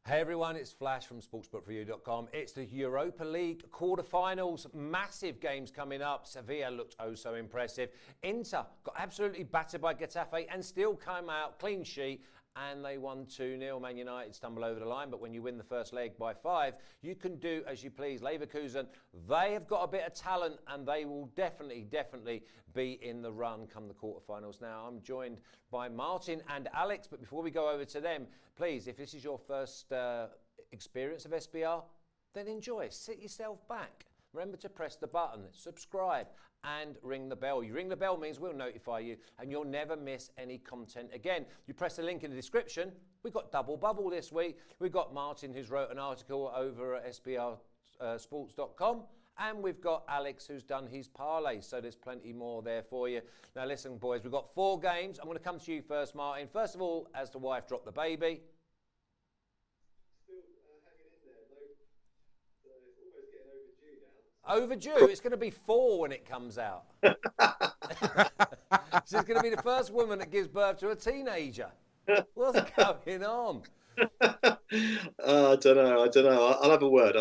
Hey everyone, it's Flash from sportsbookforyou.com. It's the Europa League quarterfinals. Massive games coming up. Sevilla looked oh so impressive. Inter got absolutely battered by Getafe and still came out clean sheet. And they won 2-0. Man United stumble over the line, but when you win the first leg by 5, you can do as you please. Leverkusen, they have got a bit of talent and they will definitely be in the run come the quarterfinals. Now, I'm joined by Martin and Alex, but before we go over to them, please, if this is your first experience of SBR, then enjoy. Sit yourself back. Remember to press the button, subscribe, and ring the bell. You ring the bell means we'll notify you and you'll never miss any content again. You press the link in the description. We've got Double Bubble this week. We've got Martin who's wrote an article over at sbrsports.com. And we've got Alex who's done his parlay. So there's plenty more there for you. Now listen, boys, we've got 4 games. I'm going to come to you first, Martin. First of all, as the wife dropped the baby. Overdue. It's going to be 4 when it comes out. She's going to be the first woman that gives birth to a teenager. What's going on? I don't know. I'll have a word.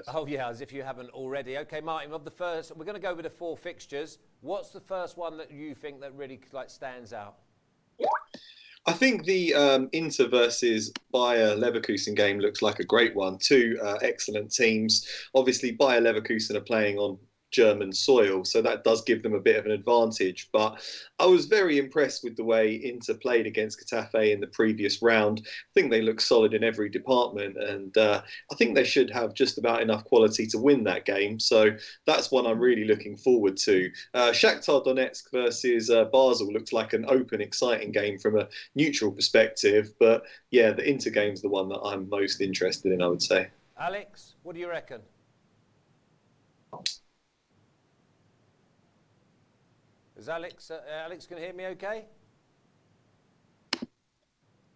Oh, yeah, as if you haven't already. Okay, Martin, of the first, we're going to go with the 4 fixtures. What's the first one that you think that really stands out? I think the Inter versus Bayer Leverkusen game looks like a great one. 2 excellent teams. Obviously, Bayer Leverkusen are playing on German soil, so that does give them a bit of an advantage. But I was very impressed with the way Inter played against Getafe in the previous round. I think they look solid in every department, and I think they should have just about enough quality to win that game. So that's one I'm really looking forward to. Shakhtar Donetsk versus Basel looks like an open, exciting game from a neutral perspective. But yeah, the Inter game's the one that I'm most interested in, I would say. Alex, what do you reckon? Is Alex can hear me okay?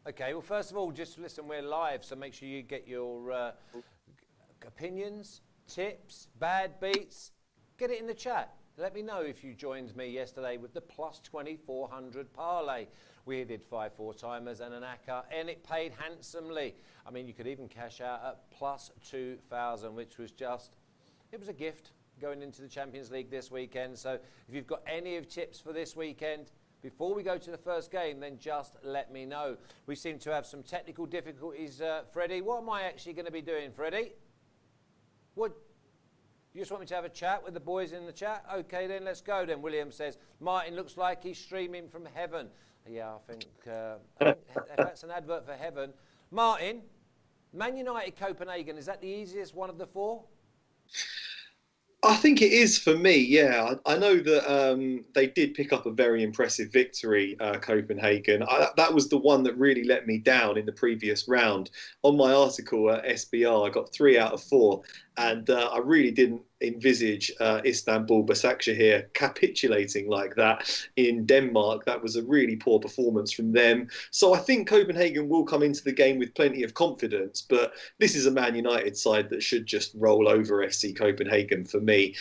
Okay, well, first of all, just listen, we're live, so make sure you get your opinions, tips, bad beats. Get it in the chat. Let me know if you joined me yesterday with the plus 2400 parlay. We did 5 4-timers and an ACCA, and it paid handsomely. I mean, you could even cash out at plus 2,000, which was just, it was a gift going into the Champions League this weekend. So if you've got any of tips for this weekend, before we go to the first game, then just let me know. We seem to have some technical difficulties, Freddie. What am I actually going to be doing, Freddie? What? You just want me to have a chat with the boys in the chat? Okay, then let's go then. William says, Martin looks like he's streaming from heaven. Yeah, I think if that's an advert for heaven. Martin, Man United Copenhagen, is that the easiest one of the 4? I think it is for me, yeah. I know that they did pick up a very impressive victory, Copenhagen. That was the one that really let me down in the previous round. On my article at SBR, I got 3 out of 4, and I really didn't envisage Istanbul Başakşehir capitulating like that in Denmark. That was a really poor performance from them. So I think Copenhagen will come into the game with plenty of confidence, but this is a Man United side that should just roll over FC Copenhagen for me.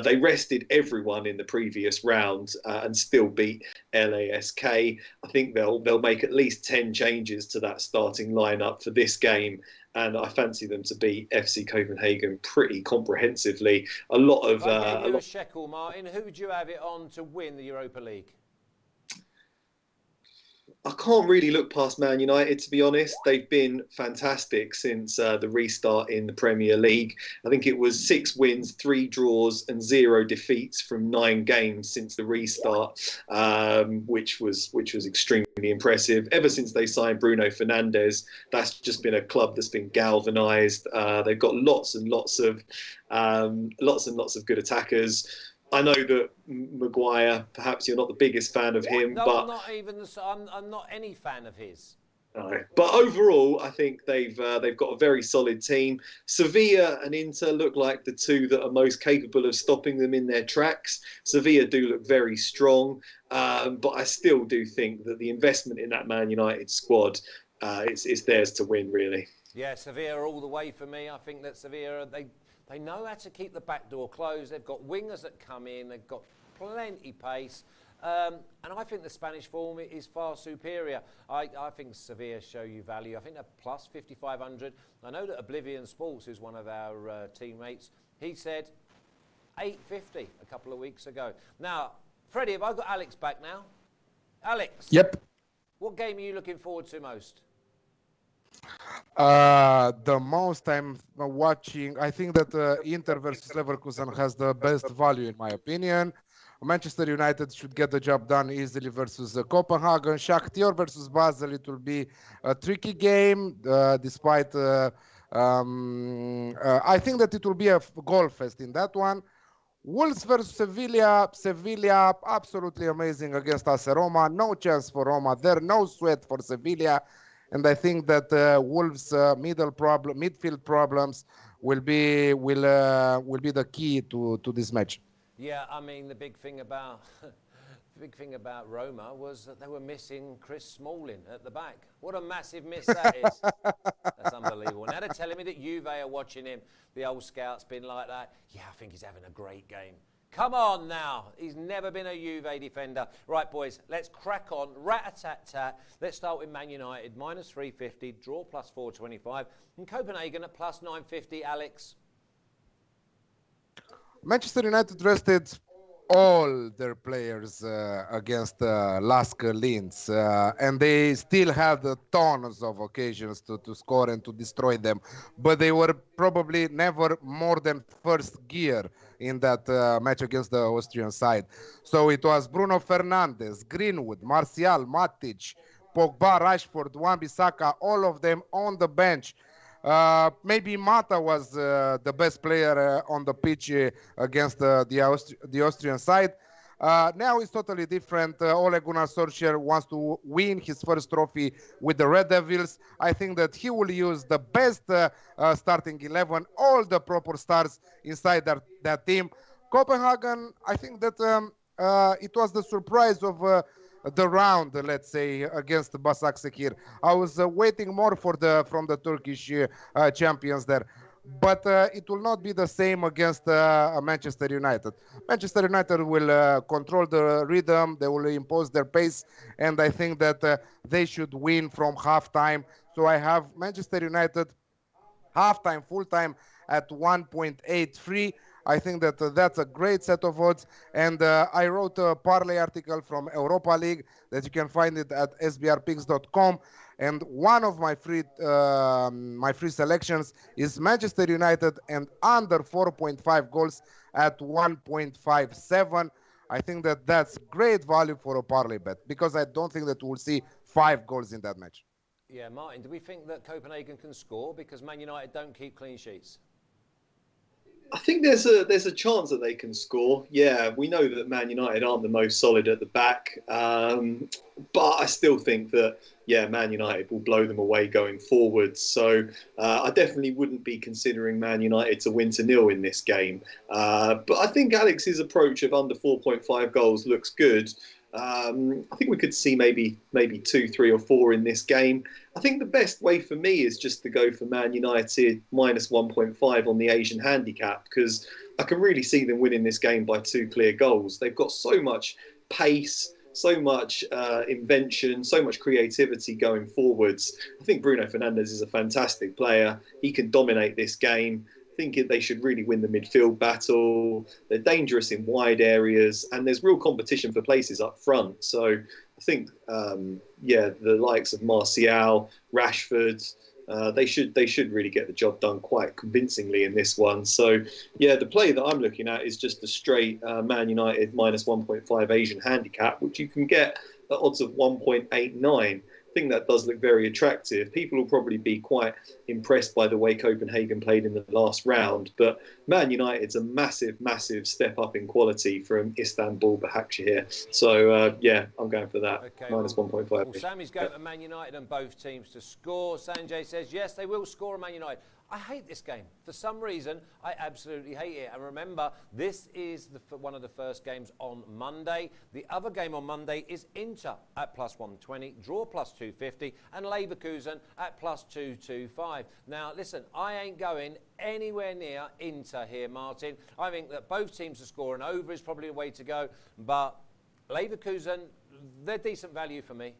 They rested everyone in the previous round and still beat LASK. I think they'll make at least 10 changes to that starting lineup for this game. And I fancy them to beat FC Copenhagen pretty comprehensively. A lot of. If I gave you a shekel, Martin, who would you have it on to win the Europa League? I can't really look past Man United, to be honest. They've been fantastic since the restart in the Premier League. I think it was 6 wins, 3 draws and 0 defeats from 9 games since the restart, which was extremely impressive. Ever since they signed Bruno Fernandes, that's just been a club that's been galvanised. They've got lots and lots of good attackers. I know that Maguire, perhaps you're not the biggest fan of him, no, but I'm not even. I'm not any fan of his. No. But overall, I think they've got a very solid team. Sevilla and Inter look like the 2 that are most capable of stopping them in their tracks. Sevilla do look very strong, but I still do think that the investment in that Man United squad is theirs to win, really. Yeah, Sevilla all the way for me. I think that Sevilla, they know how to keep the back door closed. They've got wingers that come in. They've got plenty pace. And I think the Spanish form is far superior. I think Sevilla show you value. I think they're plus 5,500. I know that Oblivion Sports, who's one of our teammates, he said 850 a couple of weeks ago. Now, Freddie, have I got Alex back now? Alex. Yep. What game are you looking forward to most? The most I'm watching, I think that Inter versus Leverkusen has the best value in my opinion. Manchester United should get the job done easily versus Copenhagen. Shakhter versus Basel, it will be a tricky game, despite I think that it will be a goal fest in that one. Wolves versus Sevilla. Sevilla, absolutely amazing against AS Roma. No chance for Roma there. No sweat for Sevilla. And I think that Wolves' midfield problems will be the key to this match. Yeah, I mean the big thing about Roma was that they were missing Chris Smalling at the back. What a massive miss that is. That's unbelievable. Now they're telling me that Juve are watching him. The old scout's been like that. Yeah, I think he's having a great game. Come on now. He's never been a Juve defender. Right, boys, let's crack on. Rat-a-tat-tat. Let's start with Man United. Minus 350, draw plus 425. And Copenhagen at plus 950. Alex? Manchester United rested all their players against Lask Linz, and they still had tons of occasions to score and to destroy them, but they were probably never more than first gear in that match against the Austrian side. So it was Bruno Fernandes, Greenwood, Martial, Matic, Pogba, Rashford, Wan-Bissaka, all of them on the bench. Maybe Mata was the best player on the pitch against the Austrian side. Now it's totally different. Ole Gunnar Solskjaer wants to win his first trophy with the Red Devils. I think that he will use the best starting 11, all the proper stars inside that team. Copenhagen, I think that it was the surprise of the round, let's say, against Başakşehir. I was waiting more from the Turkish champions there. But it will not be the same against Manchester United. Manchester United will control the rhythm, they will impose their pace, and I think that they should win from halftime. So I have Manchester United halftime, full-time at 1.83. I think that that's a great set of odds. And I wrote a parlay article from Europa League that you can find it at sbrpicks.com. And one of my free selections is Manchester United and under 4.5 goals at 1.57. I think that that's great value for a parlay bet because I don't think that we'll see 5 goals in that match. Yeah, Martin, do we think that Copenhagen can score because Man United don't keep clean sheets? I think there's a chance that they can score. Yeah, we know that Man United aren't the most solid at the back, but I still think that Man United will blow them away going forward. So I definitely wouldn't be considering Man United to win to 0 in this game. But I think Alex's approach of under 4.5 goals looks good. I think we could see maybe 2, 3 or 4 in this game. I think the best way for me is just to go for Man United minus 1.5 on the Asian handicap because I can really see them winning this game by 2 clear goals. They've got so much pace, so much invention, so much creativity going forwards. I think Bruno Fernandes is a fantastic player. He can dominate this game. I think they should really win the midfield battle. They're dangerous in wide areas, and there's real competition for places up front. So I think, the likes of Martial, Rashford, they should really get the job done quite convincingly in this one. So, the play that I'm looking at is just a straight Man United minus 1.5 Asian handicap, which you can get at odds of 1.89. I think that does look very attractive. People will probably be quite impressed by the way Copenhagen played in the last round, but Man United's a massive, massive step up in quality from Istanbul Başakşehir. So, I'm going for that, okay, minus 1.5. Well, Sammy's going to Man United and both teams to score. Sanjay says, yes, they will score on Man United. I hate this game. For some reason, I absolutely hate it. And remember, this is one of the first games on Monday. The other game on Monday is Inter at plus 120, draw plus 250, and Leverkusen at plus 225. Now, listen, I ain't going anywhere near Inter here, Martin. I think that both teams to score an over is probably the way to go. But Leverkusen, they're decent value for me.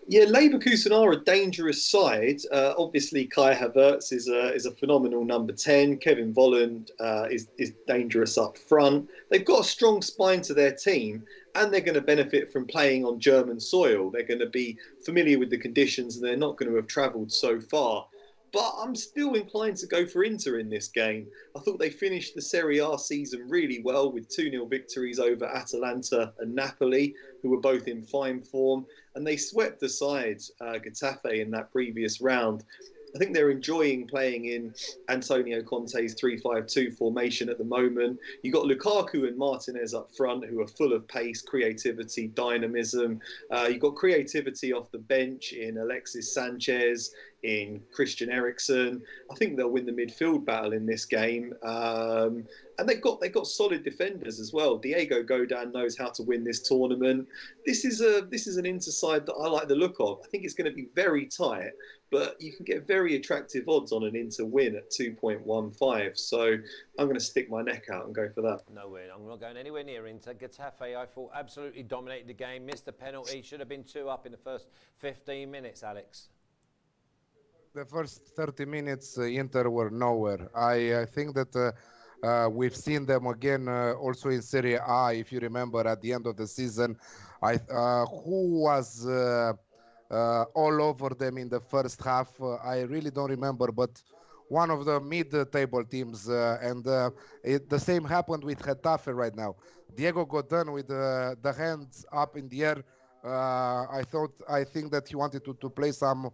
Yeah, Leverkusen are a dangerous side. Obviously, Kai Havertz is a phenomenal number 10. Kevin Volland is dangerous up front. They've got a strong spine to their team, and they're going to benefit from playing on German soil. They're going to be familiar with the conditions, and they're not going to have travelled so far. But I'm still inclined to go for Inter in this game. I thought they finished the Serie A season really well with 2-0 victories over Atalanta and Napoli, who were both in fine form. And they swept aside Getafe in that previous round. I think they're enjoying playing in Antonio Conte's 3-5-2 formation at the moment. You've got Lukaku and Martinez up front, who are full of pace, creativity, dynamism. You've got creativity off the bench in Alexis Sanchez, in Christian Eriksen. I think they'll win the midfield battle in this game. And they've got solid defenders as well. Diego Godin knows how to win this tournament. This is an Inter side that I like the look of. I think it's going to be very tight, but you can get very attractive odds on an Inter win at 2.15. So I'm going to stick my neck out and go for that. No way. I'm not going anywhere near Inter. Getafe, I thought, absolutely dominated the game. Missed the penalty. Should have been 2 up in the first 15 minutes, Alex. The first 30 minutes, Inter were nowhere. I think that we've seen them again also in Serie A. If you remember, at the end of the season, who was all over them in the first half? I really don't remember, but one of the mid-table teams. The same happened with Getafe right now. Diego Godin with the hands up in the air. I think that he wanted to play some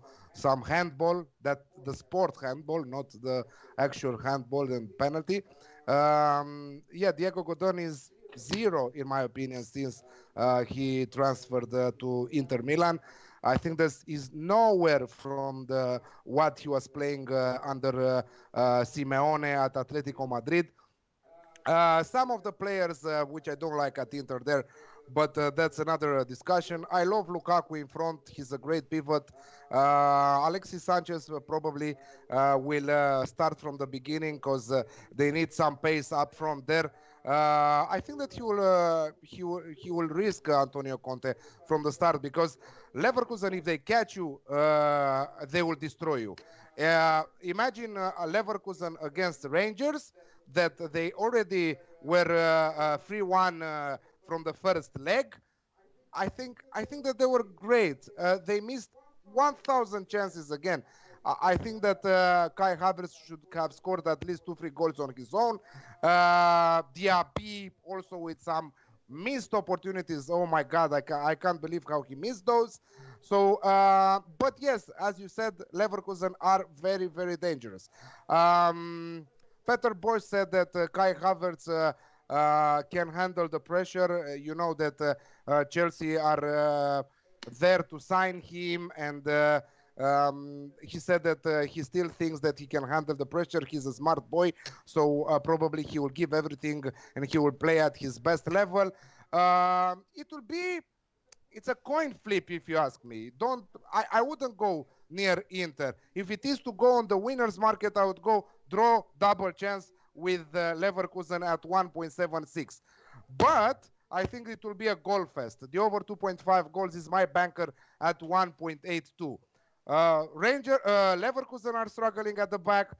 handball, that the sport handball, not the actual handball and penalty. Diego Godin is zero in my opinion since he transferred to Inter Milan. I think this is nowhere from what he was playing under Simeone at Atletico Madrid. Some of the players which I don't like at Inter there, but that's another discussion. I love Lukaku in front. He's a great pivot. Alexis Sanchez probably will start from the beginning because they need some pace up front there. I think that he will risk Antonio Conte from the start, because Leverkusen, if they catch you, they will destroy you. Imagine Leverkusen against Rangers, that they already were 3-1 from the first leg. I think that they were great. They missed 1,000 chances again. I think that Kai Havertz should have scored at least 2-3 goals on his own. Diaby also with some missed opportunities. Oh my God, I can't believe how he missed those. So, but yes, as you said, Leverkusen are very, very dangerous. Peter Bosz said that Kai Havertz can handle the pressure. You know that Chelsea are there to sign him, and he said that he still thinks that he can handle the pressure. He's a smart boy, so probably he will give everything and he will play at his best level. It's a coin flip, if you ask me. I wouldn't go near Inter. If it is to go on the winner's market, I would go draw double chance with Leverkusen at 1.76. But I think it will be a goal fest. The over 2.5 goals is my banker at 1.82. Leverkusen are struggling at the back.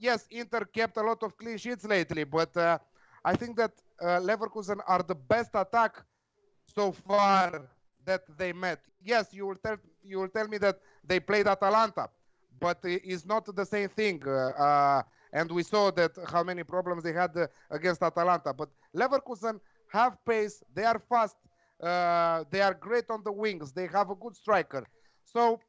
Yes, Inter kept a lot of clean sheets lately, but I think that Leverkusen are the best attack so far that they met. Yes, you will tell me that they played Atalanta, but it's not the same thing. And we saw that how many problems they had against Atalanta. But Leverkusen have pace. They are fast. They are great on the wings. They have a good striker. So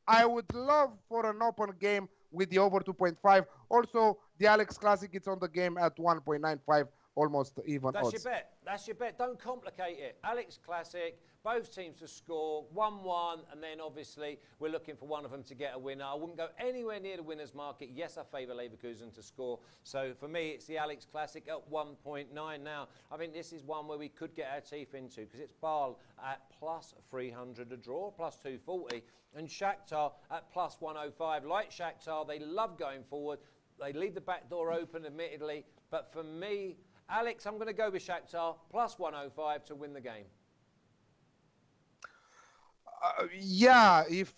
I would love for an open game with the over 2.5. Also, the Alex Classic, it's on the game at 1.95 almost even That's odds. your bet. That's your bet. Don't complicate it. Alex Classic, both teams to score, 1-1, and then obviously we're looking for one of them to get a winner. I wouldn't go anywhere near the winner's market. Yes, I favour Leverkusen to score. So for me, it's the Alex Classic at 1.9 now. I think this is one where we could get our teeth into because it's Basel at plus 300 a draw, plus 240, and Shakhter at plus 105. Like Shakhter, they love going forward. They leave the back door open, admittedly. But for me, Alex, I'm going to go with Shakhter, plus 105 to win the game. Yeah, if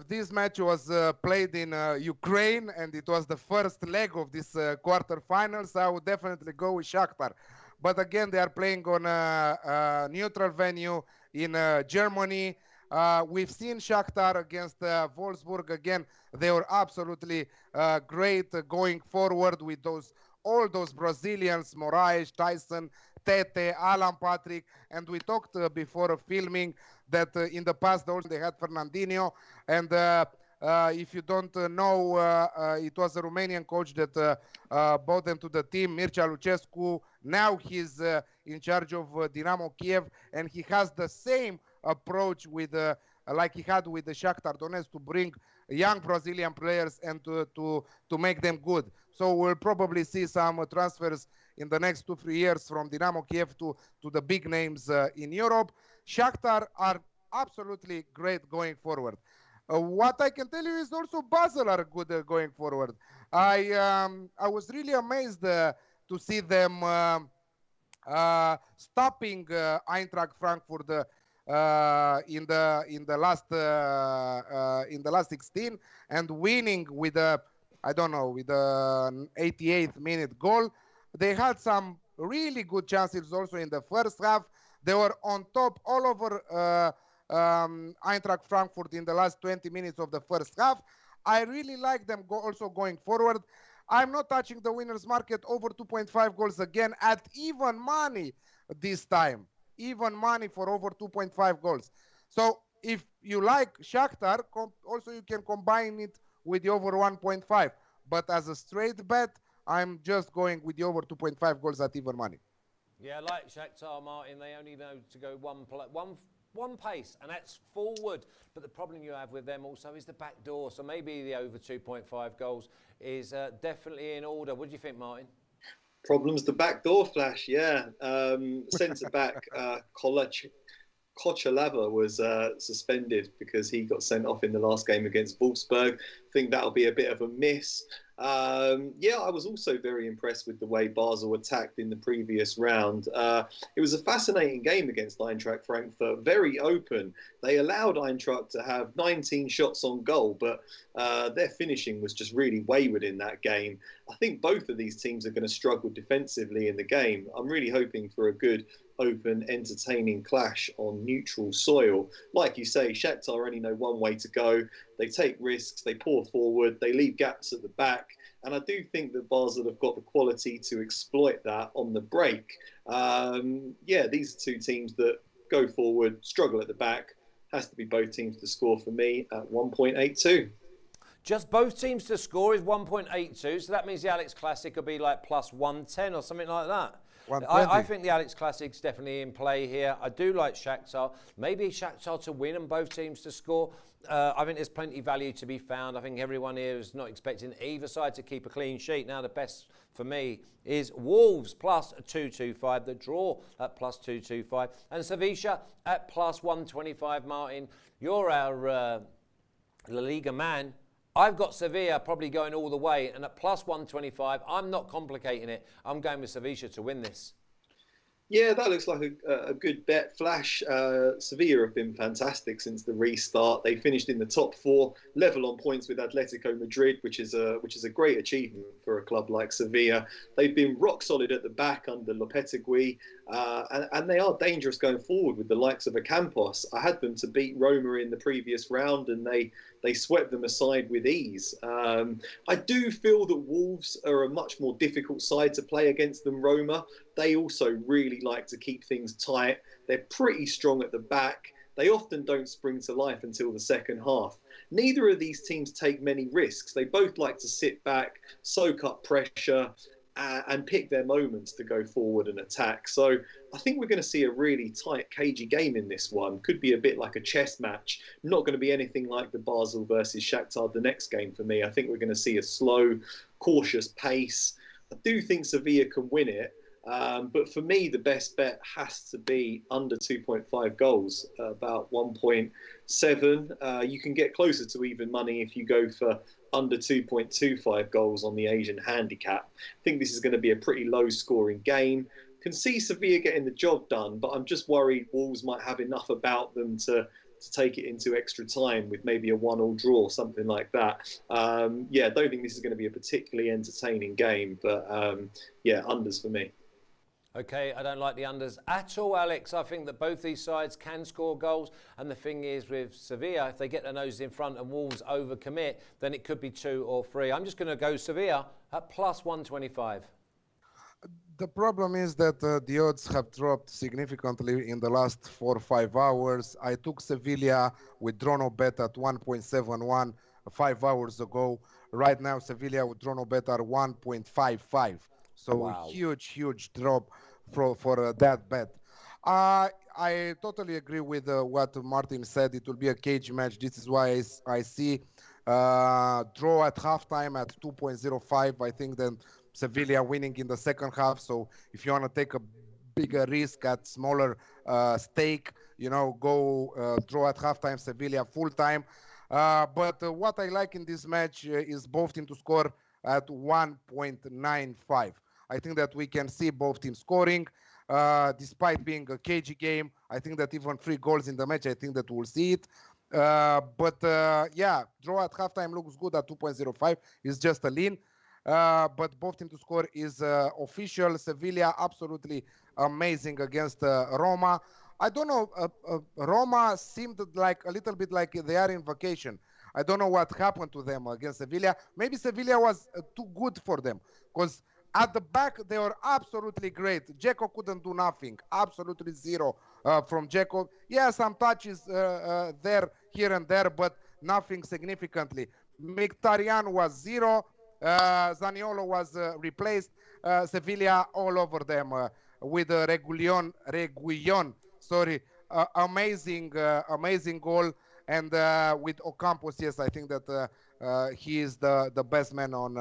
this match was played in Ukraine and it was the first leg of this quarterfinals, I would definitely go with Shakhtar. But again, they are playing on a neutral venue in Germany. We've seen Shakhtar against Wolfsburg. Again, they were absolutely great going forward with all those Brazilians, Moraes, Tyson, Tete, Alan Patrick, and we talked before filming that in the past also they had Fernandinho, and if you don't know, it was a Romanian coach that brought them to the team, Mircea Lucescu. Now he's in charge of Dynamo Kiev, and he has the same approach with like he had with the Shakhtar Donetsk to bring young Brazilian players and to make them good. So we'll probably see some transfers in the next 2-3 years from Dynamo Kiev to the big names in Europe. Shakhtar are absolutely great going forward. What I can tell you is also Basel are good going forward. I was really amazed to see them stopping Eintracht Frankfurt in the last 16 and winning with a, I don't know, with an 88th minute goal. They had some really good chances also in the first half. They were on top all over Eintracht Frankfurt in the last 20 minutes of the first half. I really like them also going forward. I'm not touching the winners market over 2.5 goals again at even money this time. Even money for over 2.5 goals. So if you like Shakhtar, also you can combine it with the over 1.5. But as a straight bet, I'm just going with the over 2.5 goals at even money. Yeah, like Shakhtar, Martin, they only know to go one pace, and that's forward. But the problem you have with them also is the back door. So maybe the over 2.5 goals is definitely in order. What do you think, Martin? Problems the back door, Flash. Yeah, centre back Kochalava was suspended because he got sent off in the last game against Wolfsburg. I think that'll be a bit of a miss. Yeah, I was also very impressed with the way Basel attacked in the previous round. It was a fascinating game against Eintracht Frankfurt, very open. They allowed Eintracht to have 19 shots on goal, but their finishing was just really wayward in that game. I think both of these teams are going to struggle defensively in the game. I'm really hoping for a good, open, entertaining clash on neutral soil. Like you say, Shakhtar only know one way to go. They take risks, they pour forward, they leave gaps at the back. And I do think that Basel have got the quality to exploit that on the break. Yeah, these are two teams that go forward, struggle at the back. Has to be both teams to score for me at 1.82. Just both teams to score is 1.82, so that means the Alex Classic will be like plus 110 or something like that. I think the Alex Classic's definitely in play here. I do like Shakhtar. Maybe Shakhtar to win and both teams to score. I think there's plenty of value to be found. I think everyone here is not expecting either side to keep a clean sheet. Now, the best for me is Wolves plus 225, the draw at plus 225, and Sevilla at plus 125. Martin, you're our La Liga man. I've got Sevilla probably going all the way, and at plus 125, I'm not complicating it. I'm going with Sevilla to win this. Yeah, that looks like a good bet, Flash. Sevilla have been fantastic since the restart. They finished in the top four, level on points with Atletico Madrid, which is a great achievement for a club like Sevilla. They've been rock solid at the back under Lopetegui, and they are dangerous going forward with the likes of Campos. I had them to beat Roma in the previous round, and they swept them aside with ease. I do feel that Wolves are a much more difficult side to play against than Roma. They also really like to keep things tight. They're pretty strong at the back. They often don't spring to life until the second half. Neither of these teams take many risks. They both like to sit back, soak up pressure, and pick their moments to go forward and attack. So I think we're going to see a really tight, cagey game in this one. Could be a bit like a chess match. Not going to be anything like the Basel versus Shakhter, the next game for me. I think we're going to see a slow, cautious pace. I do think Sevilla can win it. But for me, the best bet has to be under 2.5 goals, about 1.7. You can get closer to even money if you go for under 2.25 goals on the Asian handicap. I think this is going to be a pretty low-scoring game. Can see Sevilla getting the job done, but I'm just worried Wolves might have enough about them to take it into extra time with maybe a 1-1 draw, something like that. I don't think this is going to be a particularly entertaining game, but unders for me. Okay, I don't like the unders at all, Alex. I think that both these sides can score goals. And the thing is with Sevilla, if they get their noses in front and Wolves overcommit, then it could be 2 or 3. I'm just going to go Sevilla at plus 125. The problem is that the odds have dropped significantly in the last 4 or 5 hours. I took Sevilla with Drono bet at 1.71 5 hours ago. Right now, Sevilla with Drono bet at 1.55. So wow. Huge drop for that bet. I totally agree with what Martin said. It will be a cage match. This is why I see draw at halftime at 2.05. I think then Sevilla winning in the second half. So if you want to take a bigger risk at smaller stake, go draw at halftime, Sevilla full time. But what I like in this match is both teams to score at 1.95. I think that we can see both teams scoring, despite being a cagey game. I think that even 3 goals in the match, I think that we'll see it. Draw at halftime looks good at 2.05. It's just a lean. But both teams to score is official. Sevilla absolutely amazing against Roma. I don't know, Roma seemed like a little bit like they are in vacation. I don't know what happened to them against Sevilla. Maybe Sevilla was too good for them, because at the back they were absolutely great. Dzeko couldn't do nothing, absolutely zero from Dzeko. Yeah, some touches there, here and there, but nothing significantly. Mkhitaryan was zero. Zaniolo was replaced. Sevilla all over them with Reguilon. Amazing goal. And with Ocampos, yes, I think that he is the best man on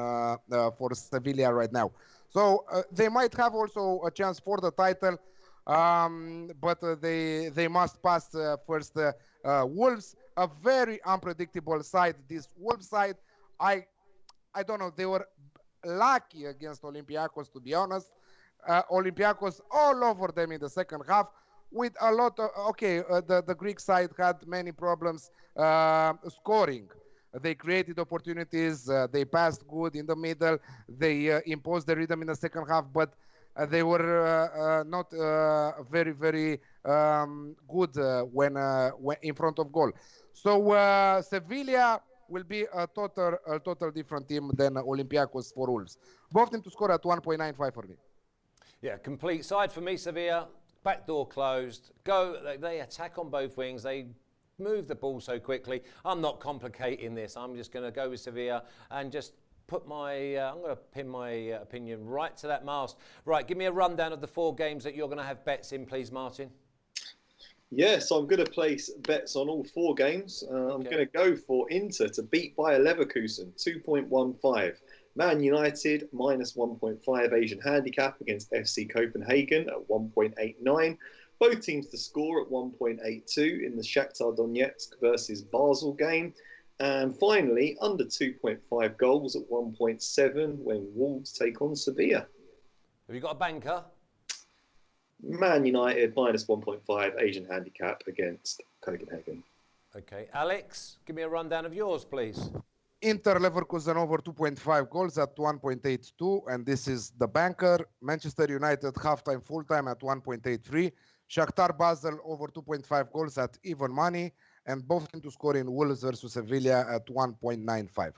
for Sevilla right now. So they might have also a chance for the title, but they must pass first Wolves, a very unpredictable side. This Wolves side, I don't know, they were lucky against Olympiacos, to be honest. Olympiacos all over them in the second half with a lot of, the Greek side had many problems scoring. They created opportunities, they passed good in the middle, they imposed the rhythm in the second half, but they were not very, very good when in front of goal. So Sevilla will be a total different team than Olympiacos for Wolves. Both teams to score at 1.95 for me. Yeah, complete side for me, Sevilla. Back door closed. They attack on both wings. They move the ball so quickly. I'm not complicating this. I'm just going to go with Sevilla and just put I'm going to pin my opinion right to that mast. Right, give me a rundown of the 4 games that you're going to have bets in, please, Martin. Yeah, so I'm going to place bets on all 4 games. I'm going to go for Inter to beat Bayer Leverkusen, 2.15. Man United, minus 1.5 Asian handicap against FC Copenhagen at 1.89. Both teams to score at 1.82 in the Shakhtar Donetsk versus Basel game. And finally, under 2.5 goals at 1.7 when Wolves take on Sevilla. Have you got a banker? Man United, minus 1.5 Asian handicap against Copenhagen. Okay. Alex, give me a rundown of yours, please. Inter Leverkusen over 2.5 goals at 1.82, and this is the banker. Manchester United halftime, full-time at 1.83. Shakhtar Basel over 2.5 goals at even money, and both teams to score in Wolves versus Sevilla at 1.95.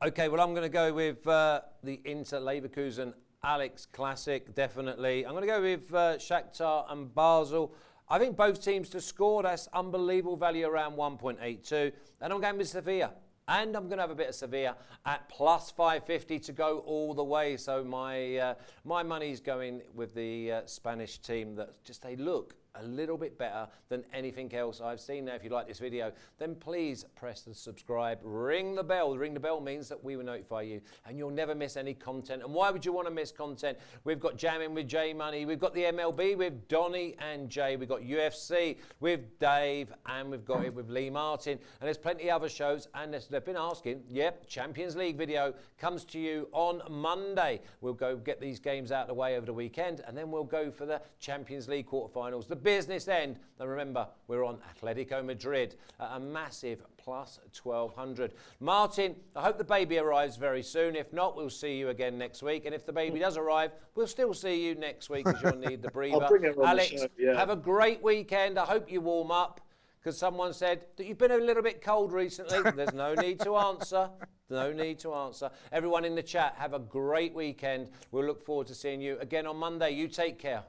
Okay, well, I'm going to go with the Inter Leverkusen Alex Classic, definitely. I'm going to go with Shakhtar and Basel. I think both teams to score, that's unbelievable value around 1.82. And I'm going with Sevilla. And I'm going to have a bit of Sevilla at plus 550 to go all the way. So my money's going with the Spanish team that just, they look a little bit better than anything else I've seen. Now, if you like this video, then please press the subscribe, ring the bell. Ring the bell means that we will notify you and you'll never miss any content. And why would you want to miss content? We've got Jamming with J Money, we've got the MLB with Donny and Jay, we've got UFC with Dave, and we've got it with Lee Martin. And there's plenty of other shows, and they've been asking, yep, Champions League video comes to you on Monday. We'll go get these games out of the way over the weekend, and then we'll go for the Champions League quarterfinals, the business end. And remember, we're on Atletico Madrid at a massive plus 1200. Martin, I hope the baby arrives very soon. If not, we'll see you again next week. And if the baby does arrive, we'll still see you next week because you'll need the breather. I'll bring her on Alex, the show, yeah. have a great weekend. I hope you warm up, because someone said that you've been a little bit cold recently. There's no need to answer. No need to answer. Everyone in the chat, have a great weekend. We'll look forward to seeing you again on Monday. You take care.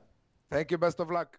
Thank you. Best of luck.